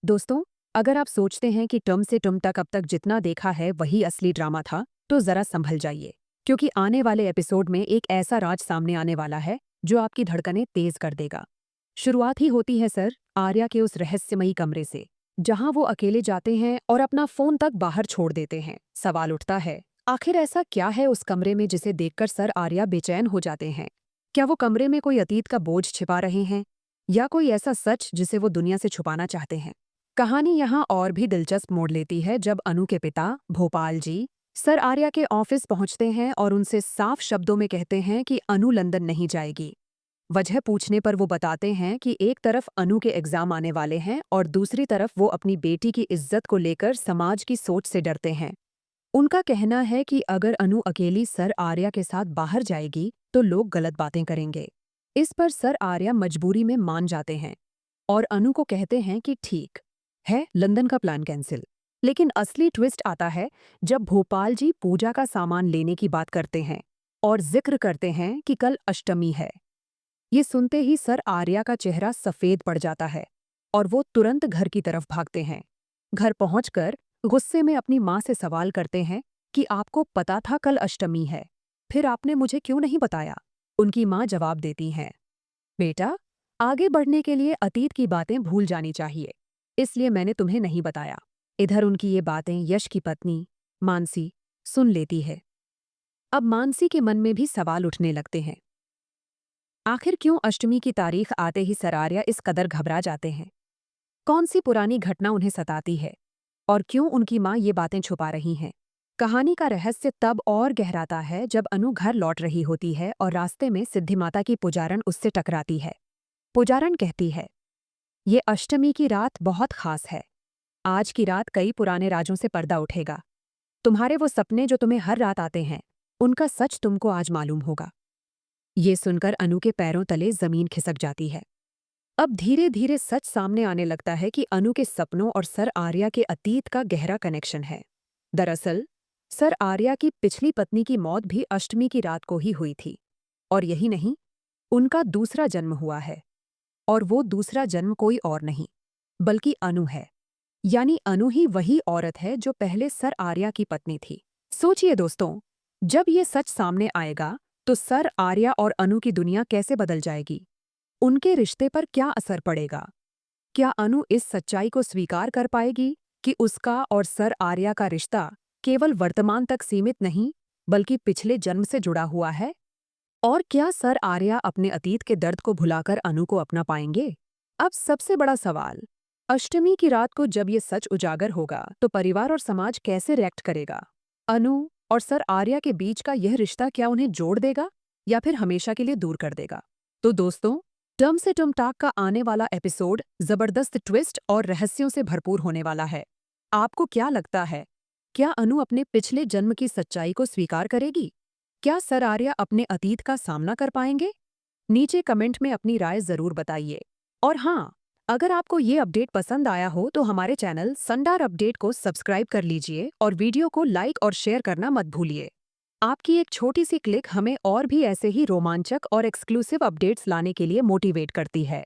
दोस्तों, अगर आप सोचते हैं कि टम से टम तक अब तक जितना देखा है वही असली ड्रामा था, तो जरा संभल जाइए, क्योंकि आने वाले एपिसोड में एक ऐसा राज सामने आने वाला है जो आपकी धड़कनें तेज कर देगा। शुरुआत ही होती है सर आर्या के उस रहस्यमयी कमरे से, जहां वो अकेले जाते हैं और अपना फोन तक बाहर छोड़ देते हैं। सवाल उठता है, आखिर ऐसा क्या है उस कमरे में जिसे देखकर सर आर्या बेचैन हो जाते हैं? क्या वो कमरे में कोई अतीत का बोझ छिपा रहे हैं, या कोई ऐसा सच जिसे वो दुनिया से छुपाना चाहते हैं? कहानी यहाँ और भी दिलचस्प मोड़ लेती है जब अनु के पिता भोपाल जी सर आर्या के ऑफिस पहुंचते हैं और उनसे साफ शब्दों में कहते हैं कि अनु लंदन नहीं जाएगी। वजह पूछने पर वो बताते हैं कि एक तरफ अनु के एग्जाम आने वाले हैं और दूसरी तरफ वो अपनी बेटी की इज्जत को लेकर समाज की सोच से डरते हैं। उनका कहना है कि अगर अनु अकेली सर आर्या के साथ बाहर जाएगी तो लोग गलत बातें करेंगे। इस पर सर आर्या मजबूरी में मान जाते हैं और अनु को कहते हैं कि ठीक है, लंदन का प्लान कैंसिल। लेकिन असली ट्विस्ट आता है जब भोपाल जी पूजा का सामान लेने की बात करते हैं और जिक्र करते हैं कि कल अष्टमी है। ये सुनते ही सर आर्या का चेहरा सफेद पड़ जाता है और वो तुरंत घर की तरफ भागते हैं। घर पहुंचकर गुस्से में अपनी माँ से सवाल करते हैं कि आपको पता था कल अष्टमी है, फिर आपने मुझे क्यों नहीं बताया? उनकी माँ जवाब देती हैं, बेटा, आगे बढ़ने के लिए अतीत की बातें भूल जानी चाहिए, इसलिए मैंने तुम्हें नहीं बताया। इधर उनकी ये बातें यश की पत्नी मानसी सुन लेती है। अब मानसी के मन में भी सवाल उठने लगते हैं। आखिर क्यों अष्टमी की तारीख आते ही सर आर्या इस कदर घबरा जाते हैं? कौन सी पुरानी घटना उन्हें सताती है? और क्यों उनकी माँ ये बातें छुपा रही हैं? कहानी का रहस्य तब और गहराता है जब अनु घर लौट रही होती है और रास्ते में सिद्धि माता की पुजारन उससे टकराती है। पुजारन कहती है, ये अष्टमी की रात बहुत खास है। आज की रात कई पुराने राजों से पर्दा उठेगा। तुम्हारे वो सपने जो तुम्हें हर रात आते हैं, उनका सच तुमको आज मालूम होगा। ये सुनकर अनु के पैरों तले जमीन खिसक जाती है। अब धीरे धीरे सच सामने आने लगता है कि अनु के सपनों और सर आर्या के अतीत का गहरा कनेक्शन है। दरअसल सर आर्या की पिछली पत्नी की मौत भी अष्टमी की रात को ही हुई थी। और यही नहीं, उनका दूसरा जन्म हुआ है। और वो दूसरा जन्म कोई और नहीं बल्कि अनु है। यानी अनु ही वही औरत है जो पहले सर आर्या की पत्नी थी। सोचिए दोस्तों, जब ये सच सामने आएगा तो सर आर्या और अनु की दुनिया कैसे बदल जाएगी? उनके रिश्ते पर क्या असर पड़ेगा? क्या अनु इस सच्चाई को स्वीकार कर पाएगी कि उसका और सर आर्या का रिश्ता केवल वर्तमान तक सीमित नहीं बल्कि पिछले जन्म से जुड़ा हुआ है? और क्या सर आर्या अपने अतीत के दर्द को भुलाकर अनु को अपना पाएंगे? अब सबसे बड़ा सवाल, अष्टमी की रात को जब ये सच उजागर होगा तो परिवार और समाज कैसे रिएक्ट करेगा? अनु और सर आर्या के बीच का यह रिश्ता क्या उन्हें जोड़ देगा या फिर हमेशा के लिए दूर कर देगा? तो दोस्तों, टर्म से टर्म टाक का आने वाला एपिसोड जबरदस्त ट्विस्ट और रहस्यों से भरपूर होने वाला है। आपको क्या लगता है, क्या अनु अपने पिछले जन्म की सच्चाई को स्वीकार करेगी? क्या सर आर्या अपने अतीत का सामना कर पाएंगे? नीचे कमेंट में अपनी राय जरूर बताइए। और हाँ, अगर आपको ये अपडेट पसंद आया हो तो हमारे चैनल संडार अपडेट को सब्सक्राइब कर लीजिए और वीडियो को लाइक और शेयर करना मत भूलिए। आपकी एक छोटी सी क्लिक हमें और भी ऐसे ही रोमांचक और एक्सक्लूसिव अपडेट्स लाने के लिए मोटिवेट करती है।